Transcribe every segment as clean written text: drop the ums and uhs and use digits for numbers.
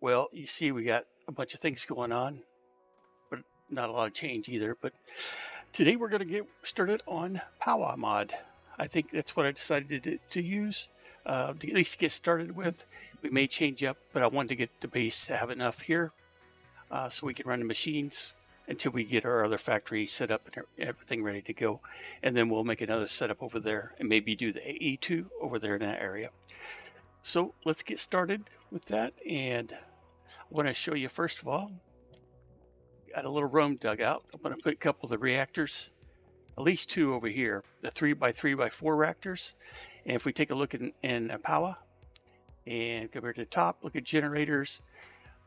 Well, you see, we got a bunch of things going on, but not a lot of change either. But today we're going to get started on POWAH mod. I think that's what I decided to use to at least get started with. We may change up, but I wanted to get the base to have enough here so we can run the machines until we get our other factory set up and everything ready to go. And then we'll make another setup over there and maybe do the AE2 over there in that area. So let's get started with that. And I want to show you, first of all, got a little room dug out. I'm going to put a couple of the reactors, at least two over here, the 3x3x4 reactors. And if we take a look in POWAH and come here to the top, look at generators.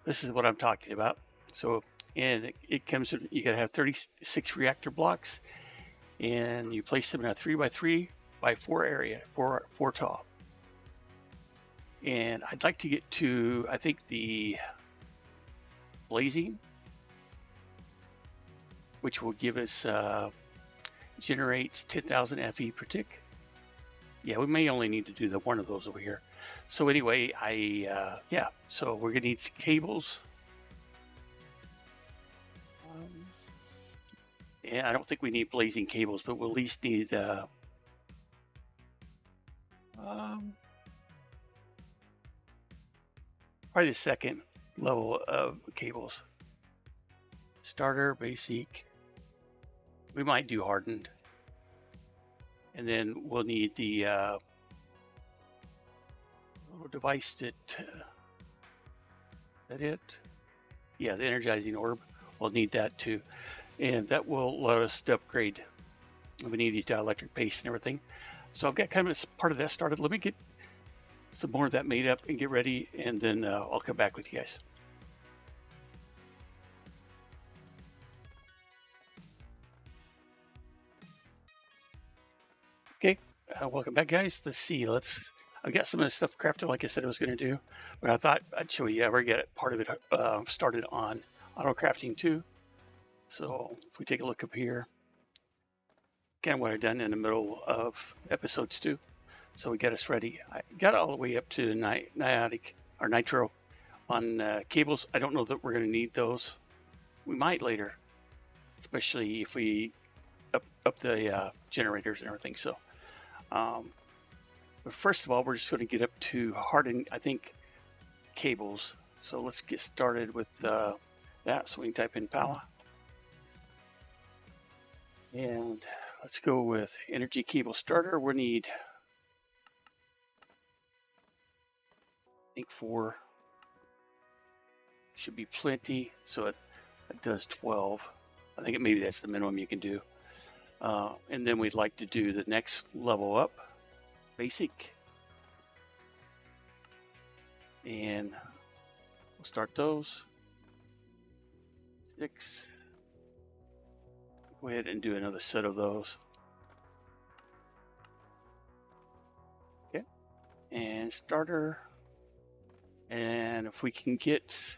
This is what I'm talking about. So, and it comes in, you got to have 36 reactor blocks, and you place them in a 3x3x4 area, four tall. And I'd like to get to, I think, the blazing, which will give us generates 10,000 FE per tick. Yeah, we may only need to do the one of those over here. So anyway, yeah, so we're gonna need some cables. And I don't think we need blazing cables, but we'll at least need probably the second level of cables. Starter, basic. We might do hardened. And then we'll need the little device that it? Yeah, the energizing orb. We'll need that too. And that will let us upgrade. We need these dielectric base and everything. So I've got kind of a part of that started. Let me get some more of that made up and get ready, and then I'll come back with you guys. Okay, welcome back, guys. Let's see. I've got some of the stuff crafted like I said I was going to do, but I thought I'd show you. Ever get part of it started on auto crafting too. So if we take a look up here, kind of what I've done in the middle of episodes 2. So we got us ready. I got all the way up to niotic or nitro on cables. I don't know that we're going to need those. We might later, especially if we up the generators and everything. So, but first of all, we're just going to get up to hardened, I think, cables. So let's get started with that. So we can type in POWAH. And let's go with energy cable starter. We need, I think, 4. Should be plenty. So it does 12. I think maybe that's the minimum you can do. And then we'd like to do the next level up, basic. And we'll start those. 6. Go ahead and do another set of those. Okay. And starter. And if we can get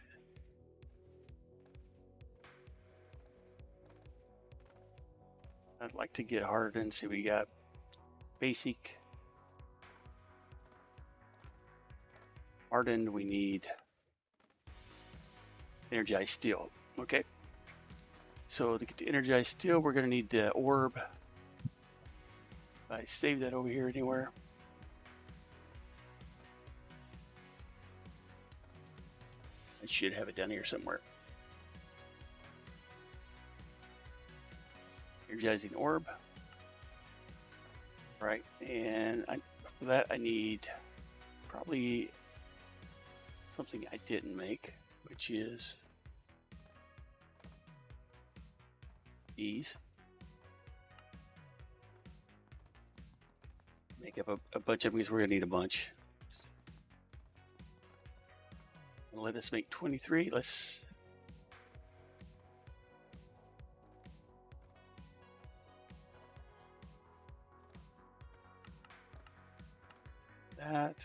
I'd like to get hardened. See, we got basic. Hardened, we need energized steel. Okay. So to get to energized steel, we're going to need the orb. If I save that over here anywhere. I should have it down here somewhere. Energizing orb. Right, and for that I need probably something I didn't make, which is these. Make up a bunch of them because we're going to need a bunch. Let us make 23. Let's that.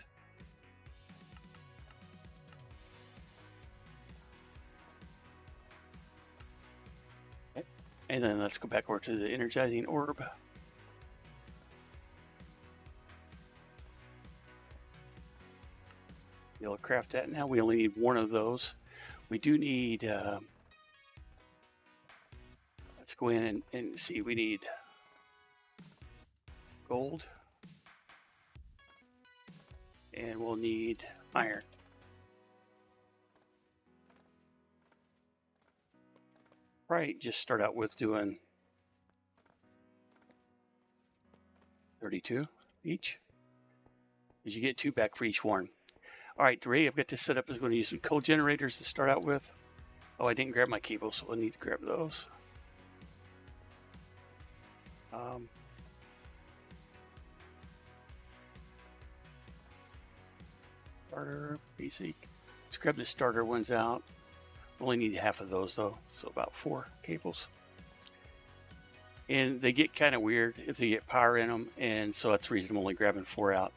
Okay. And then let's go back over to the energizing orb. You'll We'll craft that now. We only need one of those. We do need, let's go in and see, we need gold. And we'll need iron. Right, just start out with doing 32 each, because you get 2 back for each one. All right, the ray I've got this set up is going to use some coal generators to start out with. Oh, I didn't grab my cables, so I need to grab those. Starter, basic. Let's grab the starter ones out. Only need half of those though, so about 4 cables. And they get kind of weird if they get power in them, and so that's the reason I'm only grabbing 4 out.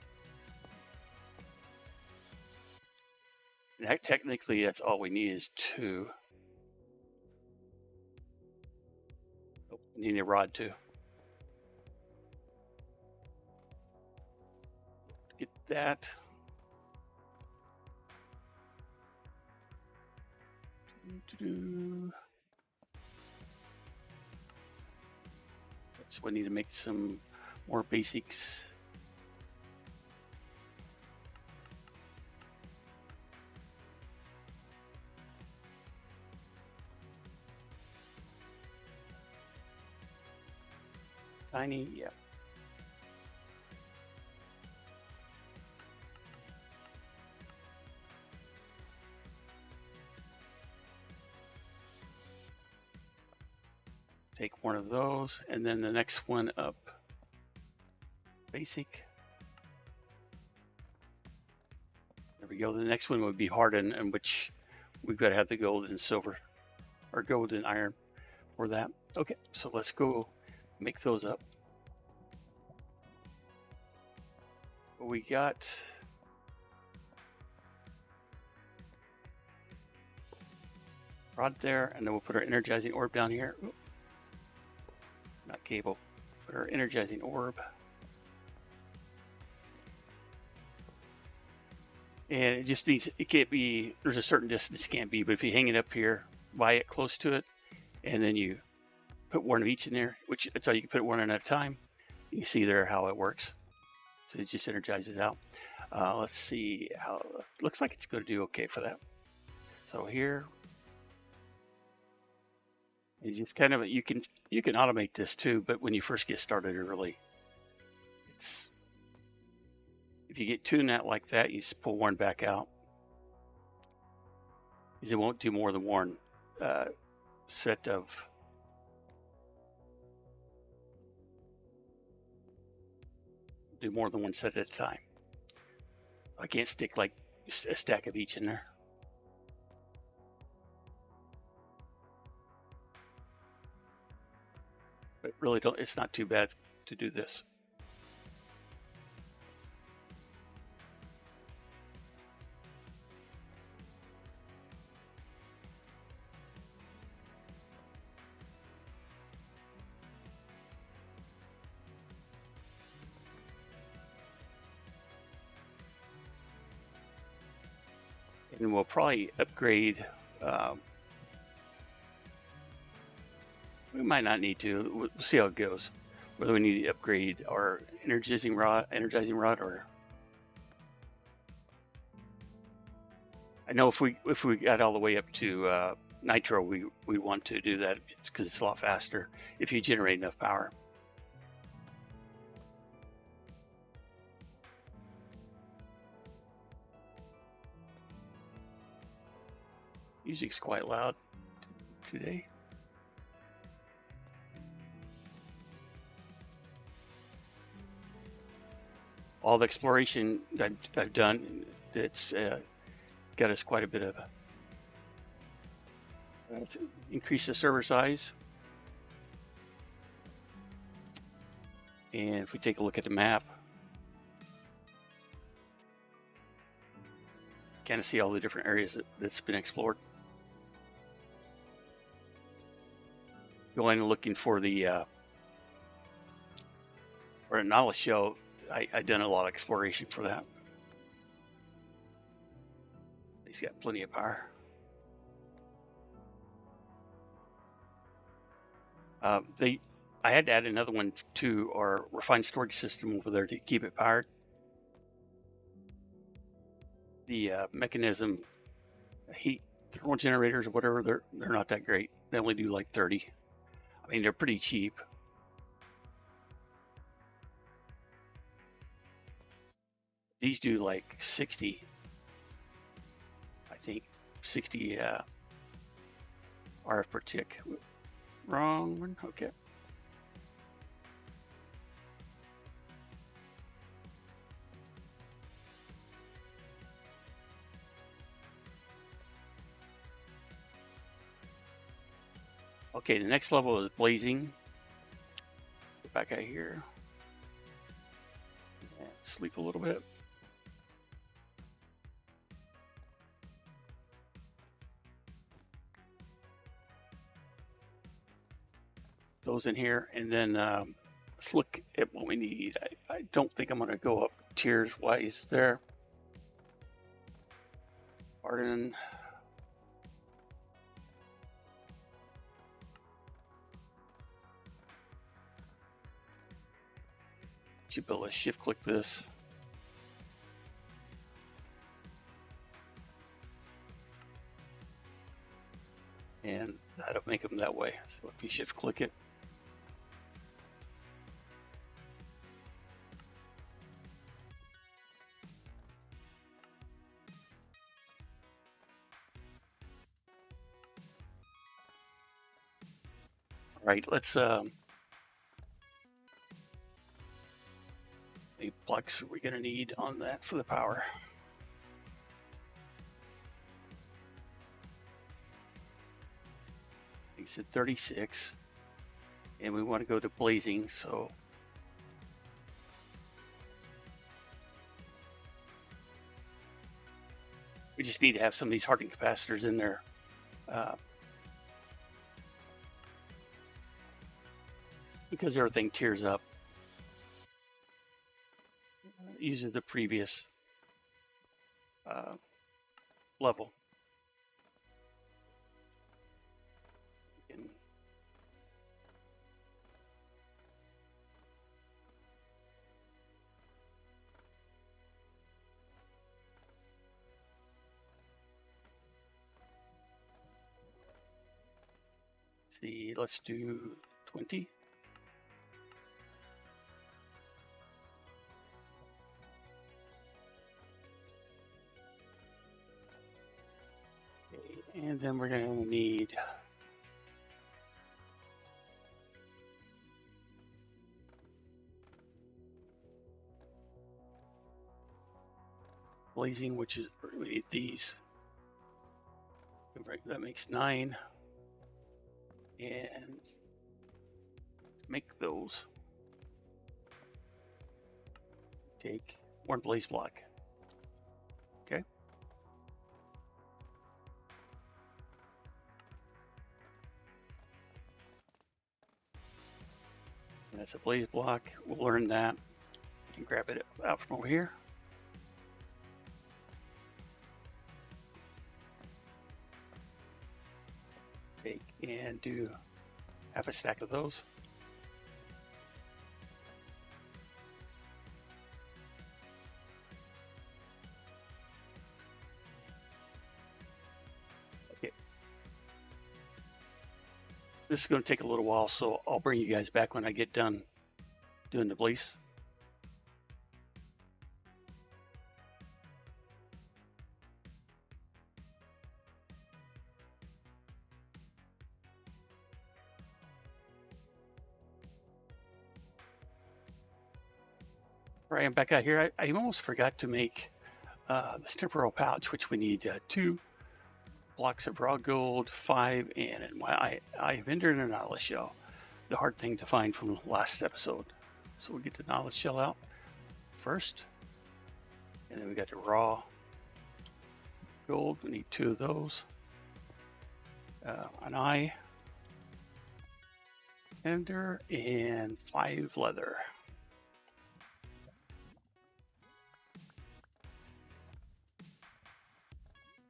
And technically, that's all we need is 2. Oh, we need a rod too. Get that. So we need to make some more basics. Tiny, yeah. Take one of those, and then the next one up, basic. There we go. The next one would be hardened, in which we've got to have the gold and silver, or gold and iron for that. Okay, so let's go make those up. We got rod there, and then we'll put our energizing orb down here. Ooh. Not cable, but our energizing orb. And it just needs, it can't be, there's a certain distance it can't be, but if you hang it up here, by it close to it, and then you put one of each in there, which that's how you can put one in at a time. You see there how it works. So it just energizes out. Let's see how it looks like it's going to do okay for that. So here, you just kind of, you can automate this too, but when you first get started early, it's, if you get tuned out like that, you just pull one back out, because it won't do more than one set of do more than one set at a time. I can't stick like a stack of each in there. But really don't, it's not too bad to do this. And we'll probably upgrade. We might not need to. We'll see how it goes. Whether we need to upgrade our energizing rod, or I know if we got all the way up to nitro, we want to do that. It's because it's a lot faster if you generate enough power. Music's quite loud today. All the exploration that I've done, it's got us quite a bit of increase the server size. And if we take a look at the map, kind of see all the different areas that's been explored. Going and looking for the or a knowledge show, I done a lot of exploration for that. He's got plenty of power. I had to add another one to our refined storage system over there to keep it powered. The mechanism, heat thermal generators or whatever, they're not that great. They only do like 30. I mean, they're pretty cheap. These do like 60, I think, 60 RF per tick. Wrong one, okay. Okay, the next level is blazing. Let's get back out here. And sleep a little bit. Those in here, and then let's look at what we need. I don't think I'm going to go up tiers wise there. Pardon. Should be able to shift click this. And that'll make them that way. So if you shift click it, all right, let's the blocks are we going to need on that for the power. He said 36, and we want to go to blazing, so we just need to have some of these hardening capacitors in there. Because everything tears up using the previous level. See, let's do 20. Okay, and then we're going to need blazing, which is we need these. That makes 9. And make those. Take 1 blaze block. Okay. And that's a blaze block. We'll learn that. You can grab it out from over here. Take and do half a stack of those. Okay. This is going to take a little while, so I'll bring you guys back when I get done doing the blaze. Right, I'm back out here. I almost forgot to make this temporal pouch, which we need 2 blocks of raw gold, 5, and I've entered a knowledge shell, the hard thing to find from the last episode. So we'll get the knowledge shell out first, and then we got the raw gold. We need 2 of those, an eye, ender, and 5 leather.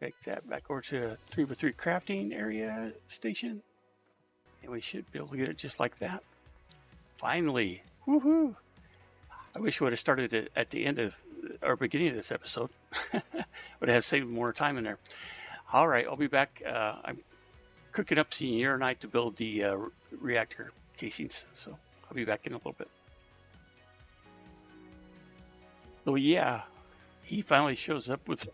Take that back over to a 3x3 crafting area station. And we should be able to get it just like that. Finally. Woohoo! I wish we would have started it at the end of or beginning of this episode. Would have saved more time in there. All right, I'll be back. I'm cooking up some uranite to build the reactor casings. So I'll be back in a little bit. So yeah, he finally shows up with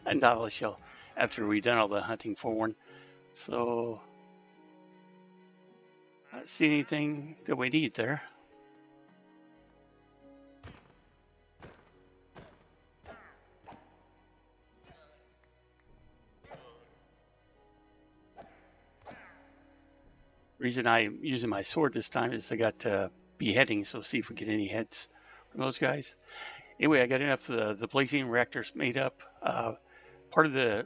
a nautilus shell after we've done all the hunting for one. So I don't see anything that we need there. Reason I'm using my sword this time is I got beheading, so see if we get any heads from those guys. Anyway, I got enough of the blazing reactors made up. Part of the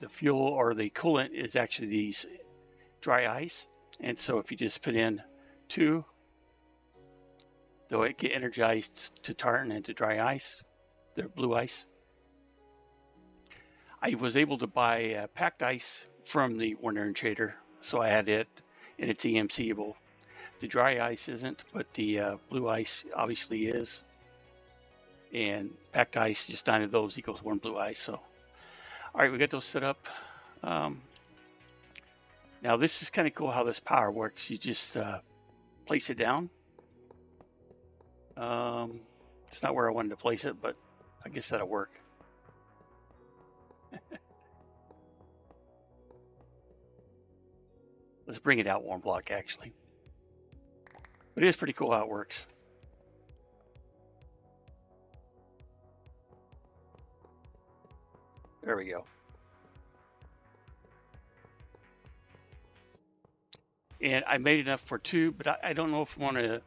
fuel or the coolant is actually these dry ice, and so if you just put in 2, they'll get energized to turn into dry ice. They're blue ice. I was able to buy packed ice from the Wandering Trader, so I had it, and it's EMCable. The dry ice isn't, but the blue ice obviously is. And packed ice, just 9 of those equals 1 blue ice. So, all right, we got those set up. Now this is kind of cool how this power works. You just place it down. It's not where I wanted to place it, but I guess that'll work. Let's bring it out 1 block, actually. But it is pretty cool how it works. There we go. And I made enough for 2, but I don't know if I want to.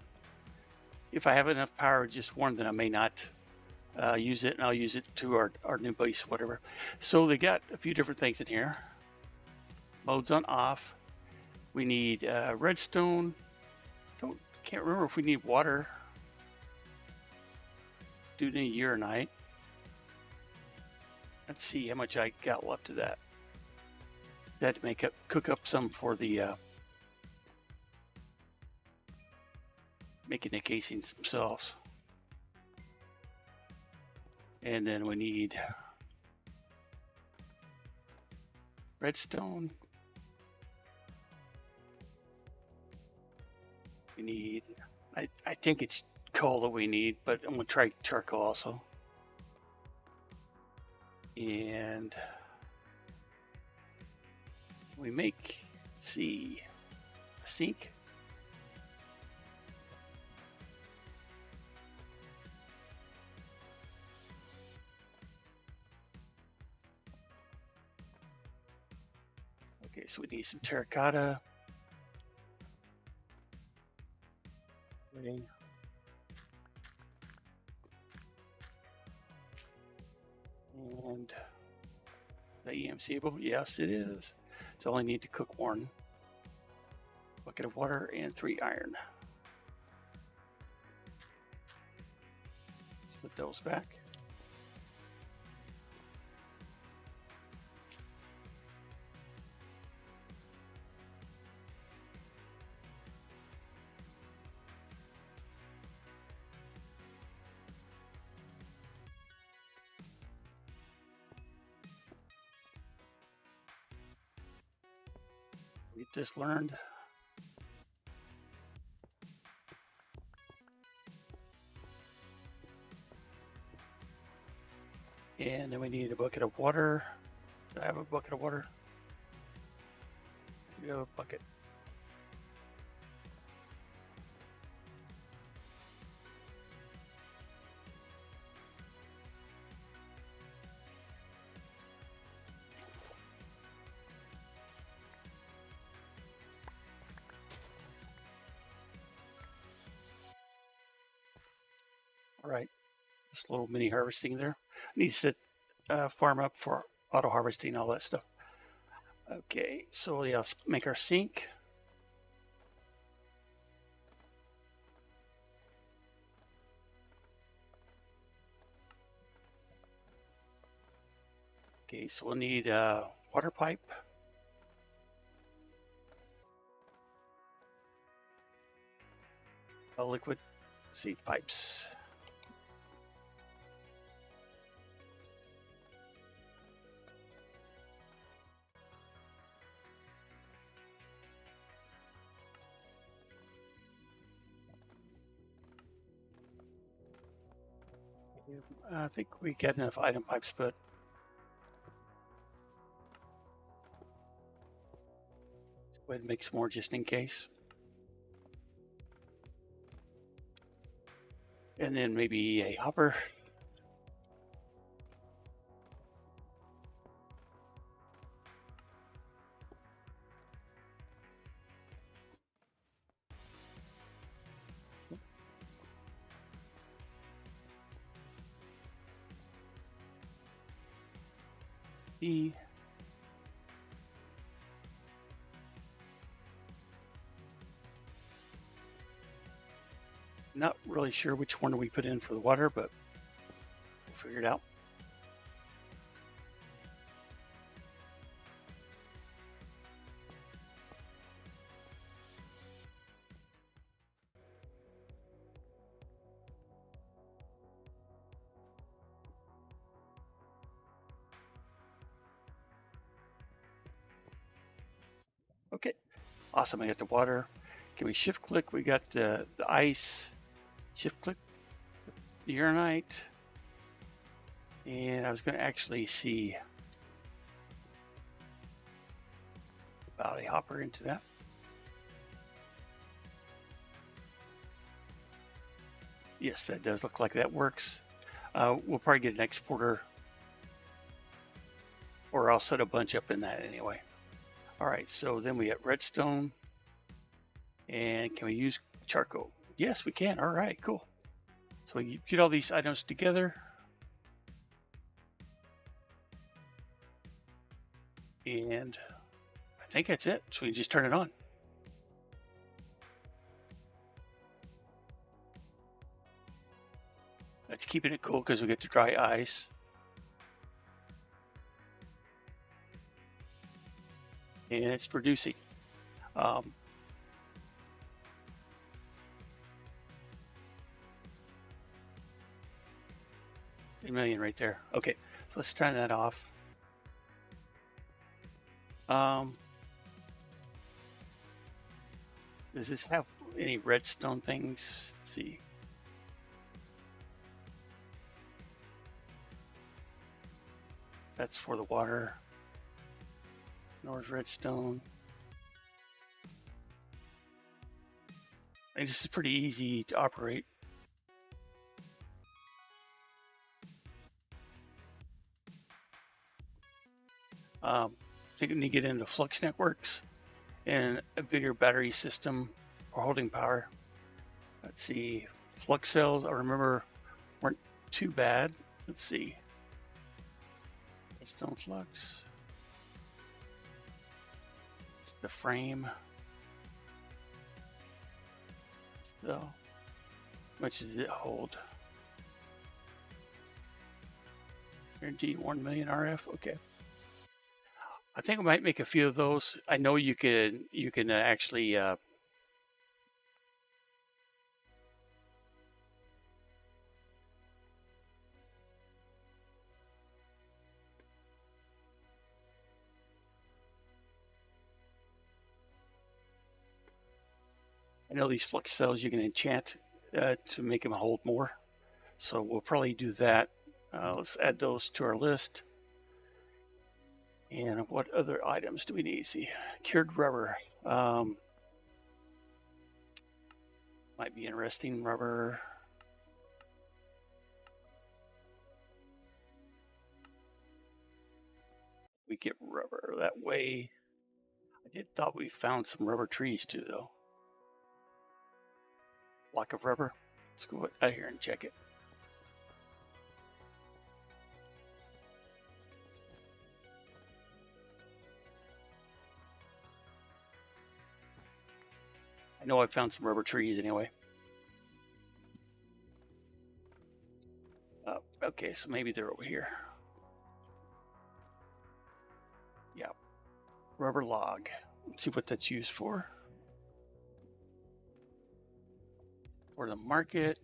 If I have enough power, just 1, then I may not use it, and I'll use it to our new base, whatever. So they got a few different things in here. Modes on off. We need redstone. Can't remember if we need water. Do need uranite. Let's see how much I got left of that. Had to cook up some for the making the casings themselves. And then we need redstone. We need, I think it's coal that we need, but I'm going to try charcoal also. And we make, see, a sink. Okay, so we need some terracotta. Okay. And the EMCable, yes it is. So I only need to cook 1 bucket of water and 3 iron. Put those back. Get this learned. And then we need a bucket of water. Do I have a bucket of water? You have a bucket. All right, just a little mini harvesting there. I need to set farm up for auto harvesting, all that stuff. Okay, so yeah, let's make our sink. Okay, so we'll need a water pipe. Liquid seed pipes. I think we get enough item pipes, but let's go ahead and make some more just in case. And then maybe a hopper. E. Not really sure which one we put in for the water, but we'll figure it out. Okay, awesome. I got the water. Can we shift click? We got the ice. Shift click the uranite. And I was going to actually see about a hopper into that. Yes, that does look like that works. We'll probably get an exporter, or I'll set a bunch up in that anyway. All right, so then we have redstone. And can we use charcoal? Yes, we can. All right, cool. So we get all these items together. And I think that's it. So we just turn it on. That's keeping it cool because we get to dry ice. And it's producing. 3 million right there. Okay, so let's turn that off. Does this have any redstone things? Let's see. That's for the water. North redstone. And this is pretty easy to operate. I think we need to get into flux networks and a bigger battery system for holding power. Let's see, flux cells, I remember, weren't too bad. Let's see. Redstone flux. It's the frame. So, how much does it hold? Guaranteed 1 million RF. Okay. I think I might make a few of those. I know you can actually I know these flux cells you can enchant to make them hold more. So we'll probably do that. Let's add those to our list. And what other items do we need? See, cured rubber. Might be interesting. Rubber. We get rubber that way. I did thought we found some rubber trees too, though. Block of rubber. Let's go out here and check it. I know I found some rubber trees anyway. Okay, so maybe they're over here. Rubber log. Let's see what that's used for. For the market.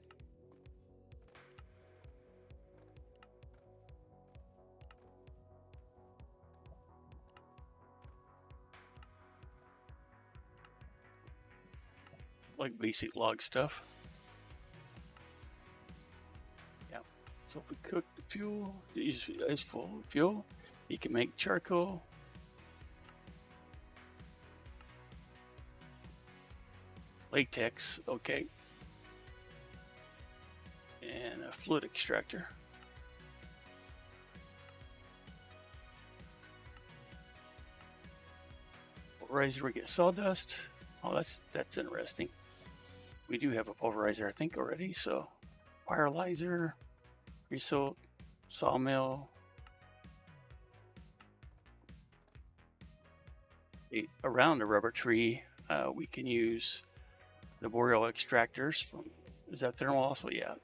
Like basic log stuff. Yeah. So if we cook the fuel, use as full fuel, you can make charcoal. Latex, okay. And a fluid extractor. Pulverizer, we get sawdust. Oh, that's interesting. We do have a pulverizer, I think, already. So, firelizer, result, sawmill. Around the rubber tree, we can use the boreal extractors. Is that thermal also? Yeah.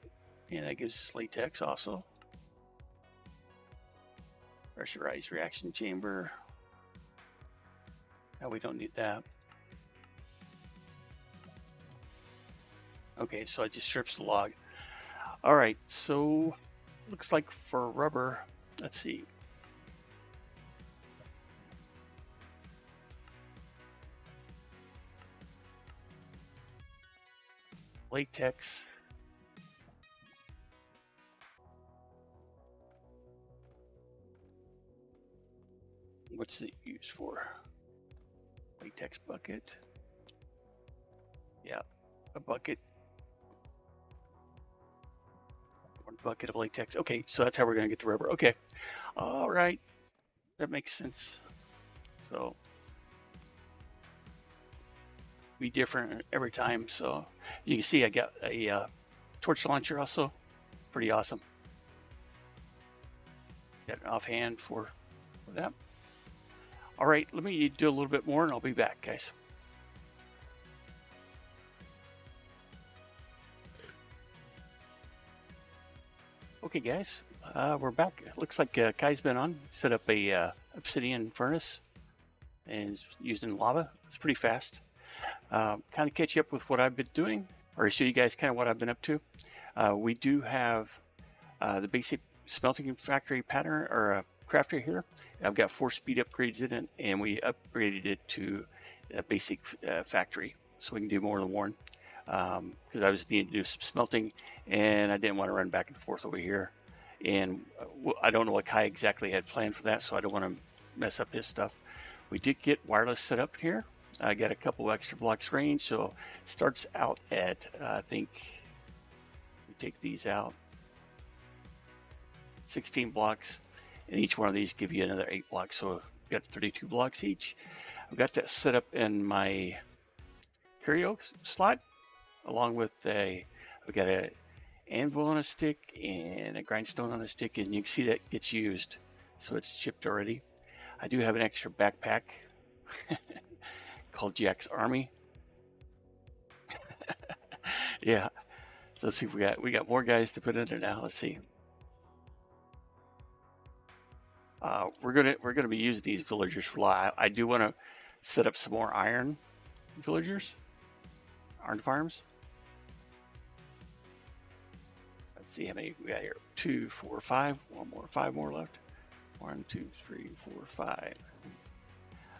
And that gives us latex also. Pressurized reaction chamber. No, we don't need that. Okay, so it just strips the log. All right, so looks like for rubber, let's see. Latex. What's it used for? Latex bucket. Yeah, a bucket. One bucket of latex. Okay, so that's how we're gonna get the rubber. Okay, all right, that makes sense. So be different every time. So you can see I got a torch launcher also, pretty awesome. Got an offhand for that. All right, let me do a little bit more and I'll be back, guys. Okay, guys, we're back. It looks like Kai's been on, set up a obsidian furnace and is using lava. It's pretty fast. Kind of catch you up with what I've been doing, or show you guys kind of what I've been up to. We do have the basic smelting factory pattern or crafter here. I've got 4 speed upgrades in it, and we upgraded it to a basic factory, so we can do more than one. Because I was needing to do some smelting, and I didn't want to run back and forth over here. And I don't know what Kai exactly had planned for that, so I don't want to mess up his stuff. We did get wireless set up here. I got a couple extra blocks range, so it starts out at, I think, we take these out, 16 blocks, and each one of these give you another 8 blocks, so I've got 32 blocks each. I've got that set up in my curio slot, along with I've got an anvil on a stick and a grindstone on a stick, and you can see that gets used, so it's chipped already. I do have an extra backpack called Jack's Army. Yeah, so let's see if we got more guys to put in there now. Let's see. We're gonna be using these villagers for a lot. I do want to set up some more iron villagers, iron farms. Let's see how many we got here. 2, 4, 5. 5 more left. 1, 2, 3, 4,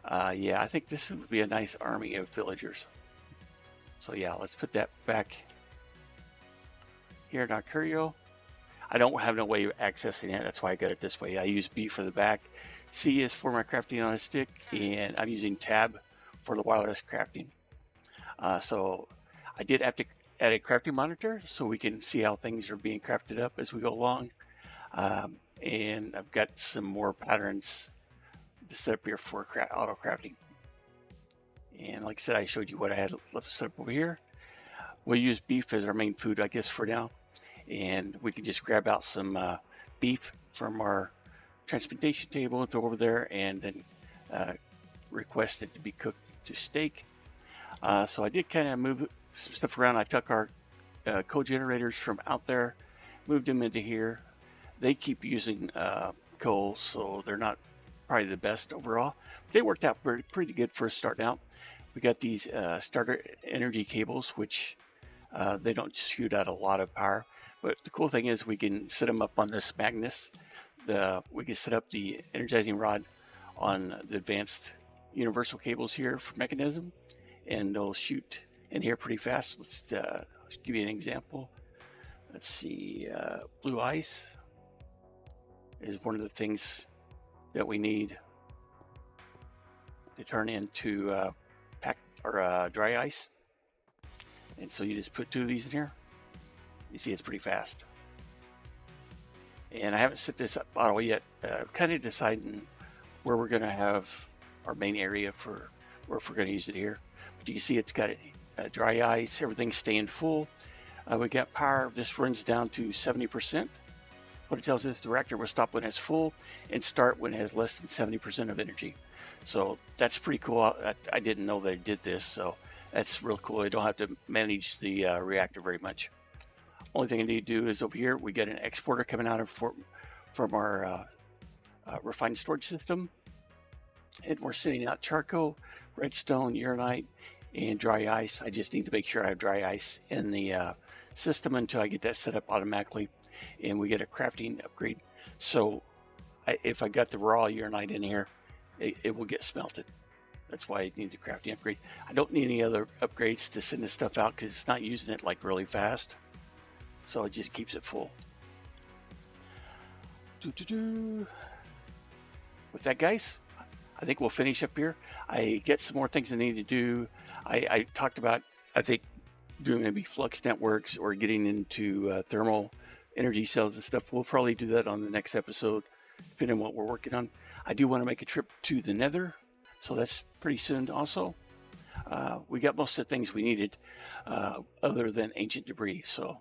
5. Yeah, I think this would be a nice army of villagers. So yeah, let's put that back here in our curio. I don't have no way of accessing it. That's why I got it this way. I use B for the back. C is for my crafting on a stick, and I'm using tab for the wireless crafting. So I did have to add a crafting monitor so we can see how things are being crafted up as we go along. And I've got some more patterns to set up here for auto crafting. And like I said, I showed you what I had left set up over here. We'll use beef as our main food, I guess, for now. And we can just grab out some beef from our transportation table and throw over there, and then request it to be cooked to steak. So I did kind of move some stuff around. I took our co-generators from out there, moved them into here. They keep using coal, so they're not probably the best overall. They worked out pretty good for us starting out. We got these starter energy cables, which they don't shoot out a lot of power. But the cool thing is we can set them up on this magnet. We can set up the energizing rod on the advanced universal cables here for mechanism, and they'll shoot in here pretty fast. Let's give you an example. Let's see, blue ice is one of the things that we need to turn into pack or dry ice. And so you just put 2 of these in here. You see it's pretty fast. And I haven't set this up bottle yet. Kind of deciding where we're going to have our main area for where if we're going to use it here. But you can see it's got dry ice, everything's staying full. We got power. This runs down to 70%. What it tells us, the reactor will stop when it's full and start when it has less than 70% of energy. So that's pretty cool. I didn't know they did this, so that's real cool. I don't have to manage the reactor very much. Only thing I need to do is over here, we get an exporter coming out from our refined storage system. And we're sending out charcoal, redstone, uranite, and dry ice. I just need to make sure I have dry ice in the system until I get that set up automatically. And we get a crafting upgrade. So if I got the raw uranite in here, it will get smelted. That's why I need the crafting upgrade. I don't need any other upgrades to send this stuff out because it's not using it like really fast. So it just keeps it full. With that, guys, I think we'll finish up here. I get some more things I need to do. I talked about, I think, doing maybe flux networks or getting into thermal energy cells and stuff. We'll probably do that on the next episode, depending on what we're working on. I do want to make a trip to the Nether, so that's pretty soon also. We got most of the things we needed other than ancient debris, so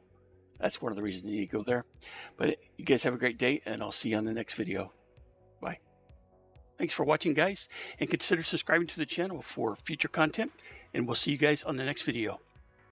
that's one of the reasons you need to go there. But you guys have a great day, and I'll see you on the next video. Bye. Thanks for watching, guys, and consider subscribing to the channel for future content, and we'll see you guys on the next video.